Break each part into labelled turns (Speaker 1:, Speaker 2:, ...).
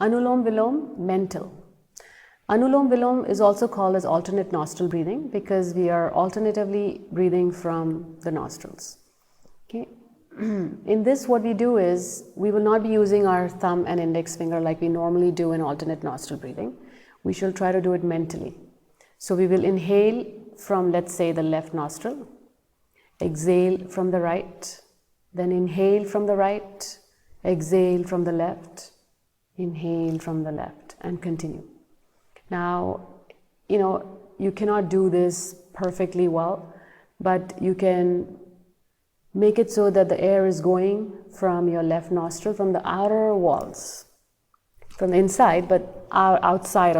Speaker 1: Anulom Vilom, mental. Anulom Vilom is also called as alternate nostril breathing because we are alternatively breathing from the nostrils. Okay. In this, what we do is we will not be using our thumb and index finger like we normally do in alternate nostril breathing. We shall try to do it mentally. So we will inhale from, let's say, the left nostril, exhale from the right, then inhale from the right, exhale from the left, inhale from the left, and continue. Now, you cannot do this perfectly well, but you can make it so that the air is going from your left nostril, from the outer walls, from the inside, but outside.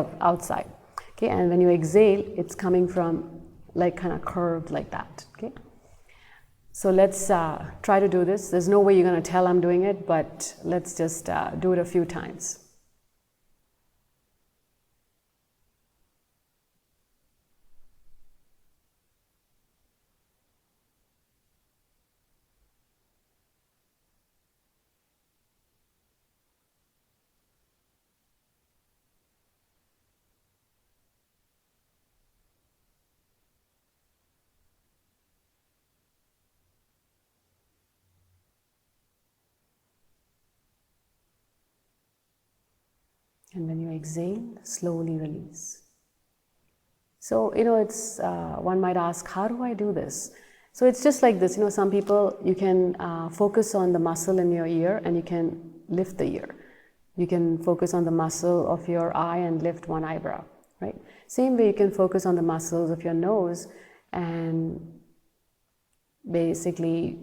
Speaker 1: Okay, and when you exhale, it's coming from like kind of curved like that. Okay, so let's try to do this. There's no way you're going to tell I'm doing it, but let's just do it a few times. And when you exhale, slowly release. So, it's one might ask, how do I do this? So it's just like this. Some people, you can focus on the muscle in your ear and you can lift the ear. You can focus on the muscle of your eye and lift one eyebrow, right? Same way you can focus on the muscles of your nose and basically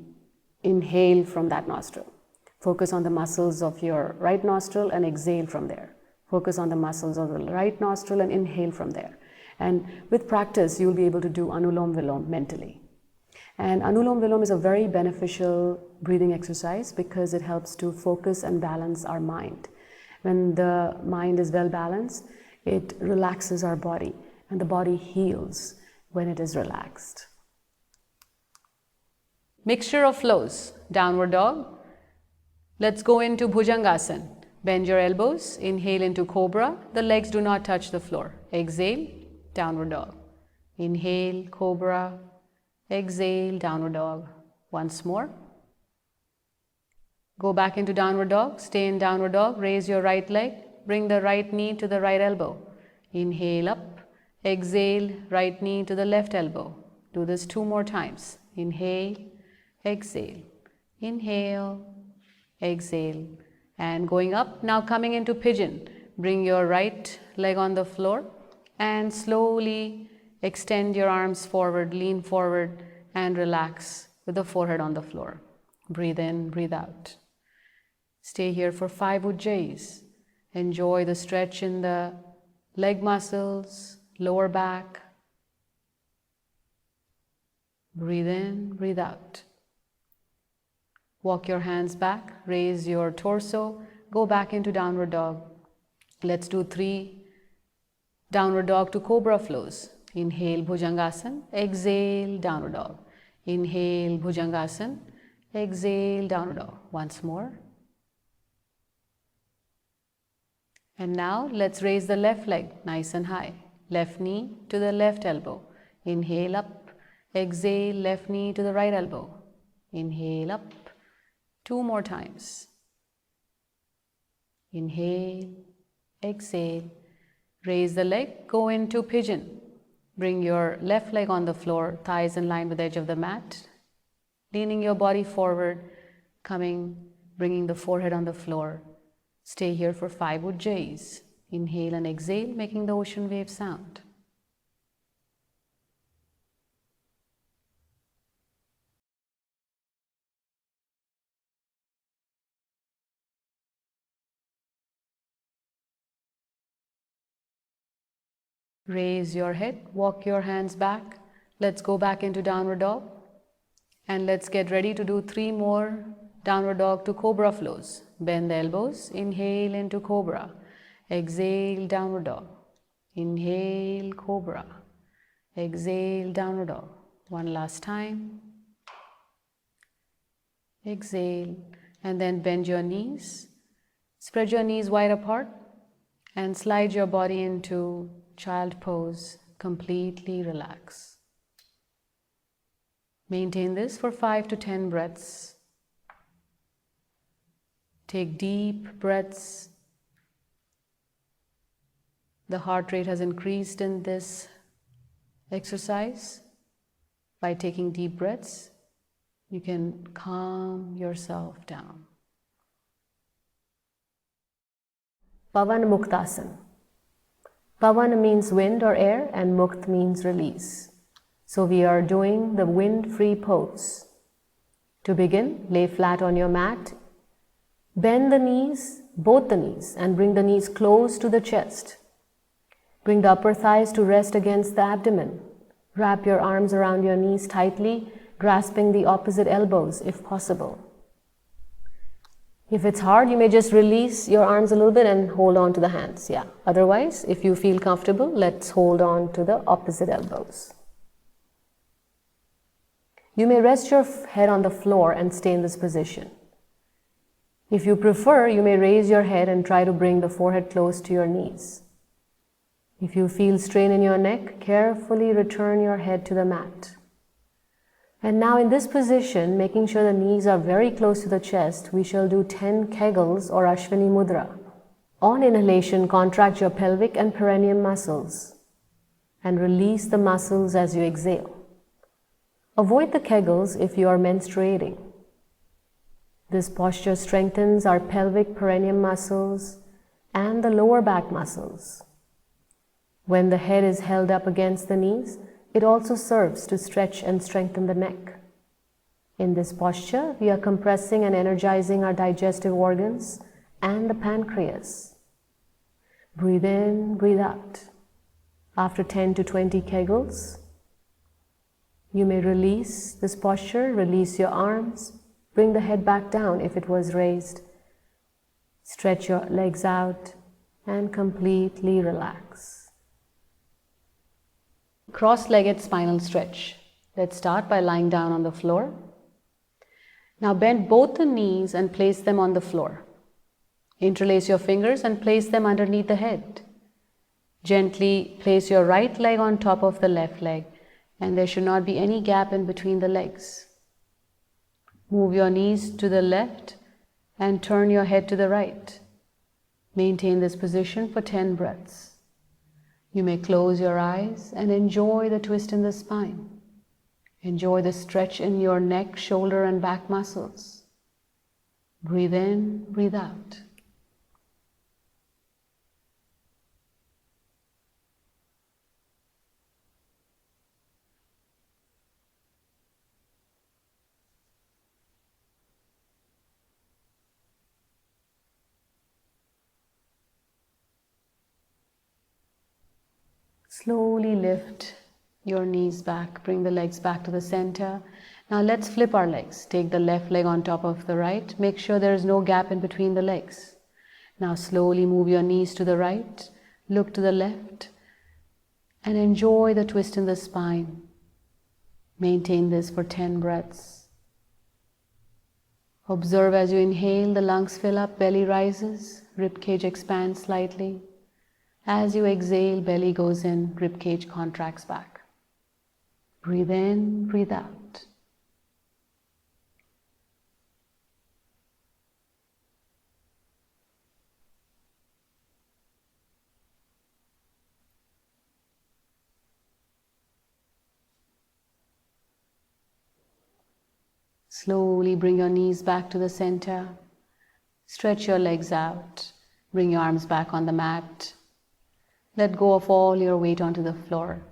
Speaker 1: inhale from that nostril. Focus on the muscles of your right nostril and exhale from there. Focus on the muscles of the right nostril and inhale from there. And with practice, you'll be able to do Anulom Vilom mentally. And Anulom Vilom is a very beneficial breathing exercise because it helps to focus and balance our mind. When the mind is well balanced, it relaxes our body, and the body heals when it is relaxed. Mixture of flows. Downward dog. Let's go into Bhujangasana. Bend your elbows, inhale into Cobra. The legs do not touch the floor. Exhale, downward dog. Inhale, Cobra. Exhale, downward dog. Once more. Go back into downward dog. Stay in downward dog. Raise your right leg. Bring the right knee to the right elbow. Inhale up. Exhale, right knee to the left elbow. Do this 2 more times. Inhale, exhale. Inhale, exhale. And going up, now coming into pigeon. Bring your right leg on the floor and slowly extend your arms forward, lean forward and relax with the forehead on the floor. Breathe in, breathe out. Stay here for 5 ujjayis. Enjoy the stretch in the leg muscles, lower back. Breathe in, breathe out. Walk your hands back, raise your torso, go back into downward dog. Let's do 3 downward dog to cobra flows. Inhale, Bhujangasana, exhale, downward dog. Inhale, Bhujangasana, exhale, downward dog. Once more. And now let's raise the left leg nice and high. Left knee to the left elbow. Inhale up, exhale, left knee to the right elbow. Inhale up. 2 more times. Inhale, exhale, raise the leg, go into pigeon. Bring your left leg on the floor, thighs in line with the edge of the mat. Leaning your body forward, bringing the forehead on the floor. Stay here for 5 ujjayis. Inhale and exhale, making the ocean wave sound. Raise your head, walk your hands back. Let's go back into downward dog. And let's get ready to do 3 more downward dog to cobra flows. Bend the elbows, inhale into cobra. Exhale, downward dog. Inhale, cobra. Exhale, downward dog. One last time. Exhale, and then bend your knees. Spread your knees wide apart. And slide your body into child pose. Completely relax. Maintain this for 5 to 10 breaths. Take deep breaths. The heart rate has increased in this exercise. By taking deep breaths, you can calm yourself down. Pawan Mukhtasana. Pavan means wind or air and Mukht means release. So we are doing the wind-free pose. To begin, lay flat on your mat. Bend the knees, both the knees, and bring the knees close to the chest. Bring the upper thighs to rest against the abdomen. Wrap your arms around your knees tightly, grasping the opposite elbows if possible. If it's hard, you may just release your arms a little bit and hold on to the hands. Yeah. Otherwise, if you feel comfortable, let's hold on to the opposite elbows. You may rest your head on the floor and stay in this position. If you prefer, you may raise your head and try to bring the forehead close to your knees. If you feel strain in your neck, carefully return your head to the mat. And now in this position, making sure the knees are very close to the chest, we shall do 10 kegels or Ashwini Mudra. On inhalation, contract your pelvic and perineum muscles and release the muscles as you exhale. Avoid the kegels if you are menstruating. This posture strengthens our pelvic perineum muscles and the lower back muscles. When the head is held up against the knees, it also serves to stretch and strengthen the neck. In this posture, we are compressing and energizing our digestive organs and the pancreas. Breathe in, breathe out. After 10 to 20 kegels, you may release this posture, release your arms, bring the head back down if it was raised. Stretch your legs out and completely relax. Cross-legged spinal stretch. Let's start by lying down on the floor. Now bend both the knees and place them on the floor. Interlace your fingers and place them underneath the head. Gently place your right leg on top of the left leg, and there should not be any gap in between the legs. Move your knees to the left and turn your head to the right. Maintain this position for 10 breaths. You may close your eyes and enjoy the twist in the spine. Enjoy the stretch in your neck, shoulder, and back muscles. Breathe in, breathe out. Slowly lift your knees back, bring the legs back to the center. Now let's flip our legs. Take the left leg on top of the right. Make sure there is no gap in between the legs. Now slowly move your knees to the right, look to the left, and enjoy the twist in the spine. Maintain this for 10 breaths. Observe as you inhale, the lungs fill up, belly rises, ribcage expands slightly. As you exhale, belly goes in, ribcage contracts back. Breathe in, breathe out. Slowly bring your knees back to the center. Stretch your legs out. Bring your arms back on the mat. Let go of all your weight onto the floor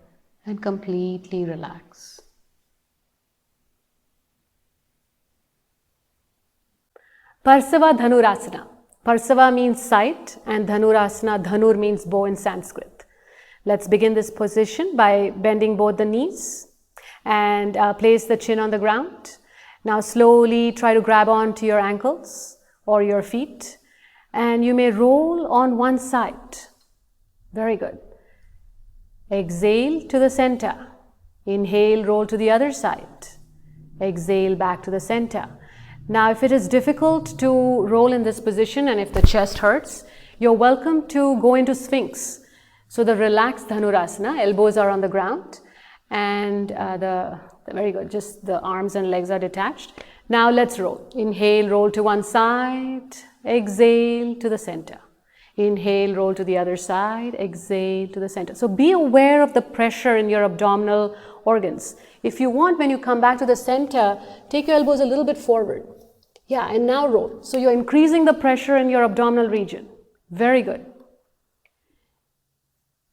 Speaker 1: and completely relax. Parsva Dhanurasana. Parsva means sight and Dhanurasana, Dhanur means bow in Sanskrit. Let's begin this position by bending both the knees and place the chin on the ground. Now slowly try to grab onto your ankles or your feet, and you may roll on one side. Very good. Exhale to the center. Inhale, roll to the other side. Exhale back to the center. Now if it is difficult to roll in this position and if the chest hurts, You're welcome to go into Sphinx. So the relaxed Dhanurasana, elbows are on the ground, and very good, just the arms and legs are detached. Now let's roll. Inhale, roll to one side, exhale to the center. Inhale, roll to the other side, exhale to the center. So be aware of the pressure in your abdominal organs. If you want, when you come back to the center, take your elbows a little bit forward. Yeah, and now roll. So you're increasing the pressure in your abdominal region. Very good.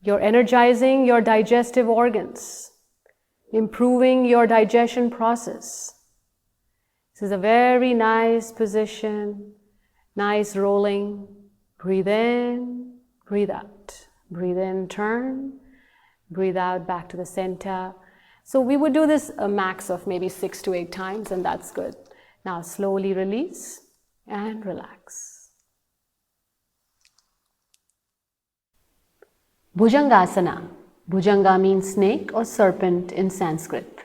Speaker 1: You're energizing your digestive organs, improving your digestion process. This is a very nice position, nice rolling. Breathe in, breathe out. Breathe in, turn. Breathe out, back to the center. So we would do this a max of maybe 6 to 8 times, and that's good. Now slowly release and relax. Bhujangasana. Bhujanga means snake or serpent in Sanskrit.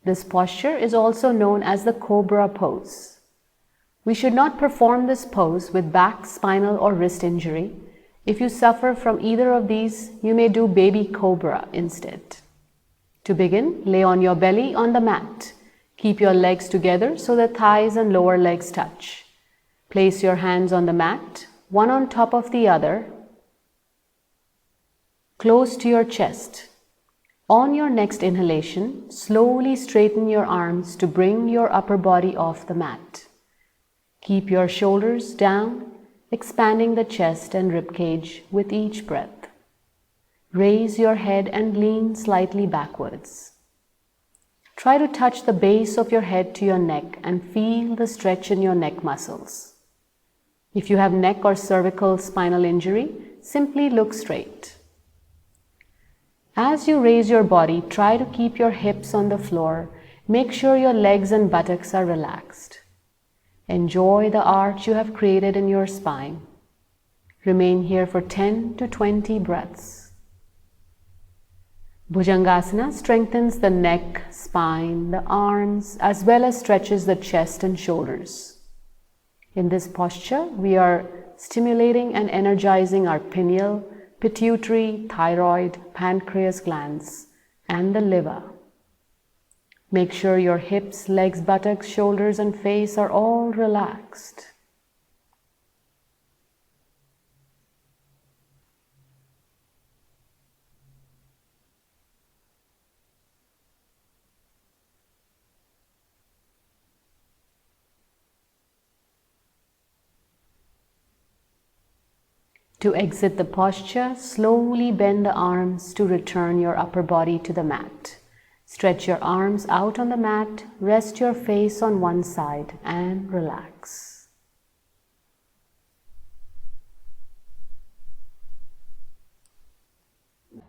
Speaker 1: This posture is also known as the Cobra Pose. We should not perform this pose with back, spinal or wrist injury. If you suffer from either of these, you may do baby cobra instead. To begin, lay on your belly on the mat. Keep your legs together so the thighs and lower legs touch. Place your hands on the mat, one on top of the other, close to your chest. On your next inhalation, slowly straighten your arms to bring your upper body off the mat. Keep your shoulders down, expanding the chest and rib cage with each breath. Raise your head and lean slightly backwards. Try to touch the base of your head to your neck and feel the stretch in your neck muscles. If you have neck or cervical spinal injury, simply look straight. As you raise your body, try to keep your hips on the floor. Make sure your legs and buttocks are relaxed. Enjoy the arch you have created in your spine. Remain here for 10 to 20 breaths. Bhujangasana strengthens the neck, spine, the arms, as well as stretches the chest and shoulders. In this posture, we are stimulating and energizing our pineal, pituitary, thyroid, pancreas glands, and the liver. Make sure your hips, legs, buttocks, shoulders, and face are all relaxed. To exit the posture, slowly bend the arms to return your upper body to the mat. Stretch your arms out on the mat, rest your face on one side and relax.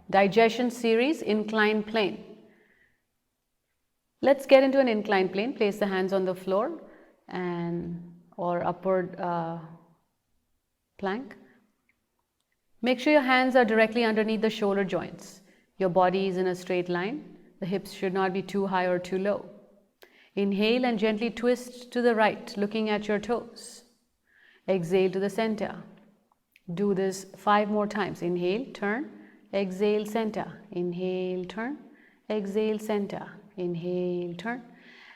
Speaker 1: Digestion series, inclined plane. Let's get into an inclined plane. Place the hands on the floor or upward plank. Make sure your hands are directly underneath the shoulder joints. Your body is in a straight line. The hips should not be too high or too low. Inhale and gently twist to the right, looking at your toes. Exhale to the center. Do this 5 more times. Inhale, turn, exhale, center. Inhale, turn, exhale, center. Inhale, turn.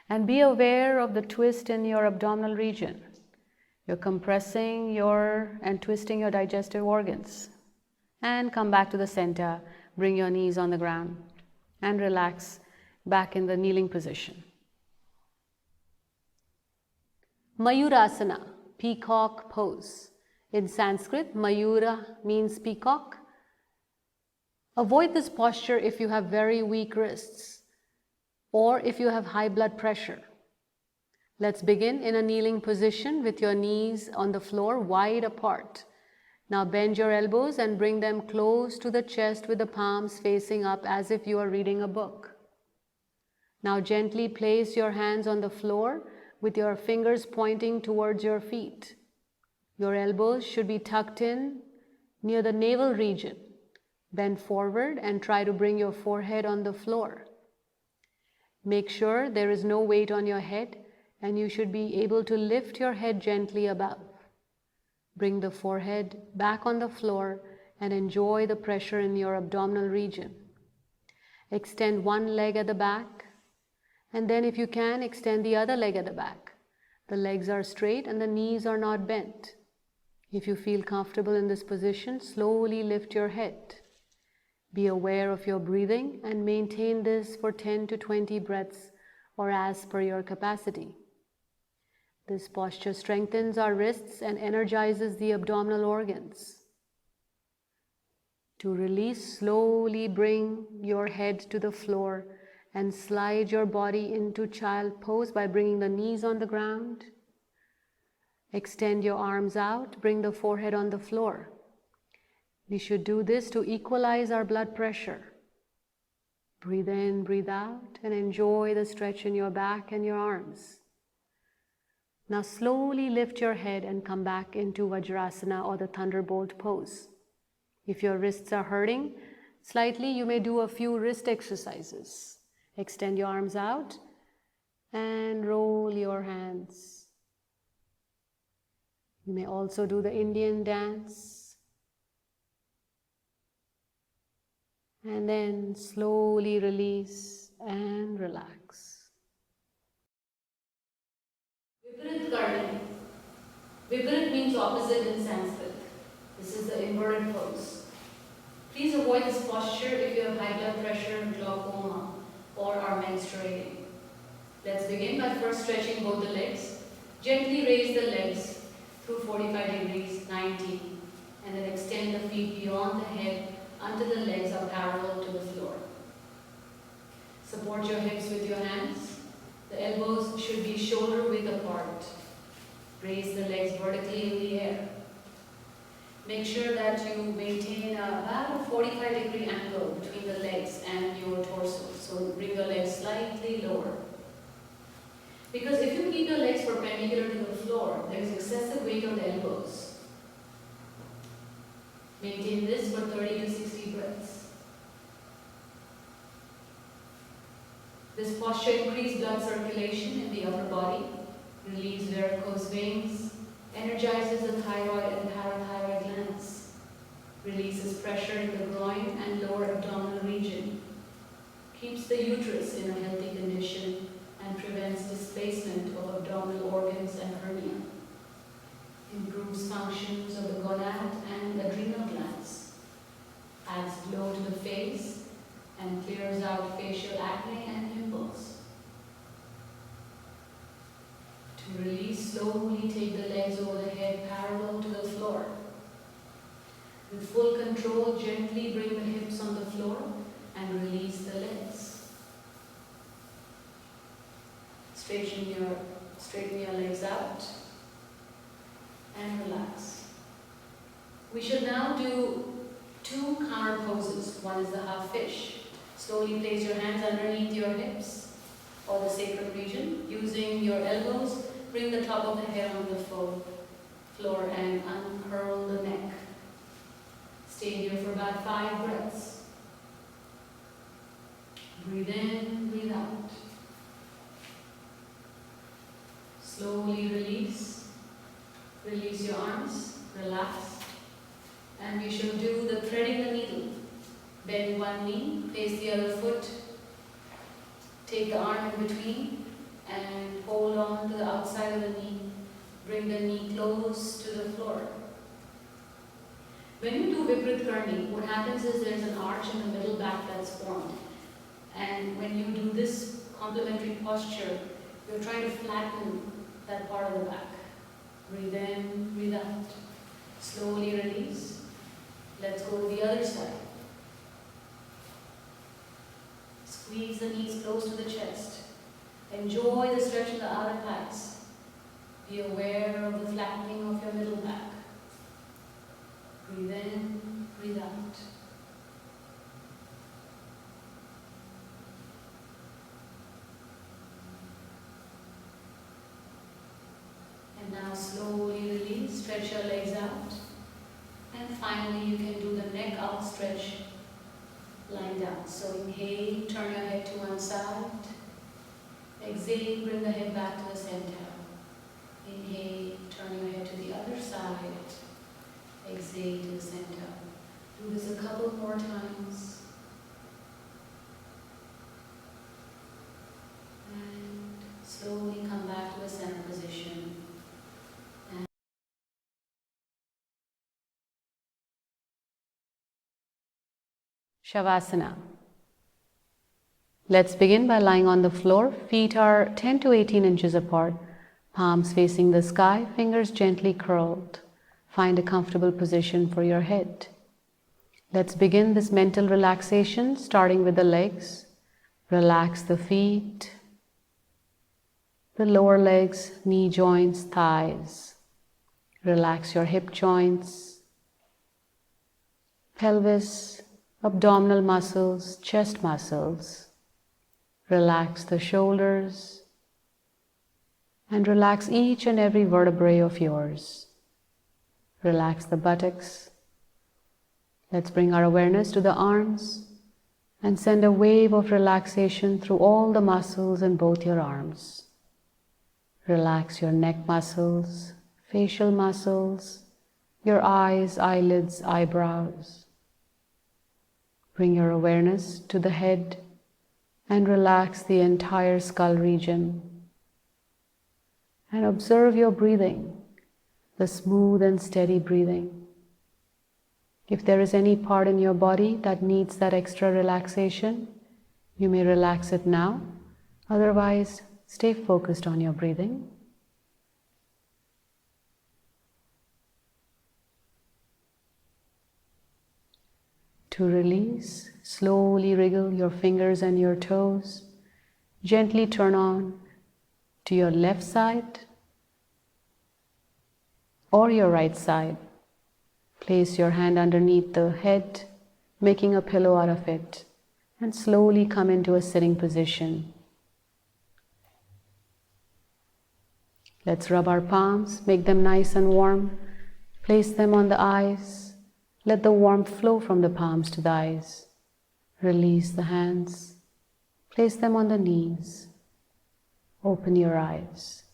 Speaker 1: And be aware of the twist in your abdominal region. You're compressing and twisting your digestive organs. And come back to the center. Bring your knees on the ground. And relax back in the kneeling position. Mayurasana, peacock pose. In Sanskrit, Mayura means peacock. Avoid this posture if you have very weak wrists or if you have high blood pressure. Let's begin in a kneeling position with your knees on the floor wide apart. Now bend your elbows and bring them close to the chest with the palms facing up as if you are reading a book. Now gently place your hands on the floor with your fingers pointing towards your feet. Your elbows should be tucked in near the navel region. Bend forward and try to bring your forehead on the floor. Make sure there is no weight on your head and you should be able to lift your head gently above. Bring the forehead back on the floor and enjoy the pressure in your abdominal region. Extend one leg at the back, and then if you can, extend the other leg at the back. The legs are straight and the knees are not bent. If you feel comfortable in this position, slowly lift your head. Be aware of your breathing and maintain this for 10 to 20 breaths or as per your capacity. This posture strengthens our wrists and energizes the abdominal organs. To release, slowly bring your head to the floor and slide your body into child pose by bringing the knees on the ground. Extend your arms out, bring the forehead on the floor. We should do this to equalize our blood pressure. Breathe in, breathe out, and enjoy the stretch in your back and your arms. Now slowly lift your head and come back into Vajrasana or the Thunderbolt pose. If your wrists are hurting slightly, you may do a few wrist exercises. Extend your arms out and roll your hands. You may also do the Indian dance. And then slowly release and relax.
Speaker 2: Viparit Karni. Viparit means opposite in Sanskrit. This is the inverted pose. Please avoid this posture if you have high blood pressure, glaucoma, or are menstruating. Let's begin by first stretching both the legs. Gently raise the legs through 45 degrees, 90, and then extend the feet beyond the head until the legs are parallel to the floor. Support your hips with your hands. The elbows should be shoulder width apart. Raise the legs vertically in the air. Make sure that you maintain about a 45-degree angle between the legs and your torso. So bring your legs slightly lower. Because if you keep your legs perpendicular to the floor, there is excessive weight on the elbows. Maintain this for 30 to 60 breaths. This posture increases blood circulation in the upper body, relieves varicose veins, energizes the thyroid and parathyroid glands, releases pressure in the groin and lower abdominal region, keeps the uterus in a healthy condition, and prevents displacement of abdominal organs and hernia, improves functions of the gonad and adrenal glands, adds glow to the face, and clears out facial acne and pimples. To release, slowly take the legs over the head parallel to the floor. With full control, gently bring the hips on the floor and release the legs. Straighten your legs out and relax. We should now do two counter poses. One is the half fish. Slowly place your hands underneath your hips or the sacral region. Using your elbows, bring the top of the head on the floor and uncurl the neck. Stay here for about 5 breaths. Breathe in, breathe out. Slowly release. Release your arms, relax. And we shall do the threading the needle. Bend one knee, face the other foot. Take the arm in between and hold on to the outside of the knee. Bring the knee close to the floor. When you do Viparit Karni, what happens is there's an arch in the middle back that's formed. And when you do this complementary posture, you're trying to flatten that part of the back. Breathe in, breathe out. Slowly release. Let's go to the other side. Squeeze the knees close to the chest. Enjoy the stretch in the outer thighs. Be aware of the flattening of your middle back. Breathe in, breathe out. And now slowly release, stretch your legs out. And finally you can do the neck out stretch lying down. So inhale, turn your head to one side. Exhale, bring the head back to the center. Inhale, turn your head to the other side. Exhale to the center. Do this a couple more times. And slowly come back to a center position.
Speaker 1: Shavasana. Let's begin by lying on the floor. Feet are 10 to 18 inches apart, palms facing the sky, fingers gently curled. Find a comfortable position for your head. Let's begin this mental relaxation, starting with the legs. Relax the feet, the lower legs, knee joints, thighs. Relax your hip joints, pelvis, abdominal muscles, chest muscles. Relax the shoulders and relax each and every vertebrae of yours. Relax the buttocks. Let's bring our awareness to the arms and send a wave of relaxation through all the muscles in both your arms. Relax your neck muscles, facial muscles, your eyes, eyelids, eyebrows. Bring your awareness to the head and relax the entire skull region. And observe your breathing, the smooth and steady breathing. If there is any part in your body that needs that extra relaxation, you may relax it now. Otherwise, stay focused on your breathing. To release, slowly wriggle your fingers and your toes. Gently turn on to your left side or your right side. Place your hand underneath the head, making a pillow out of it, and slowly come into a sitting position. Let's rub our palms, make them nice and warm. Place them on the eyes. Let the warmth flow from the palms to the eyes. Release the hands. Place them on the knees. Open your eyes.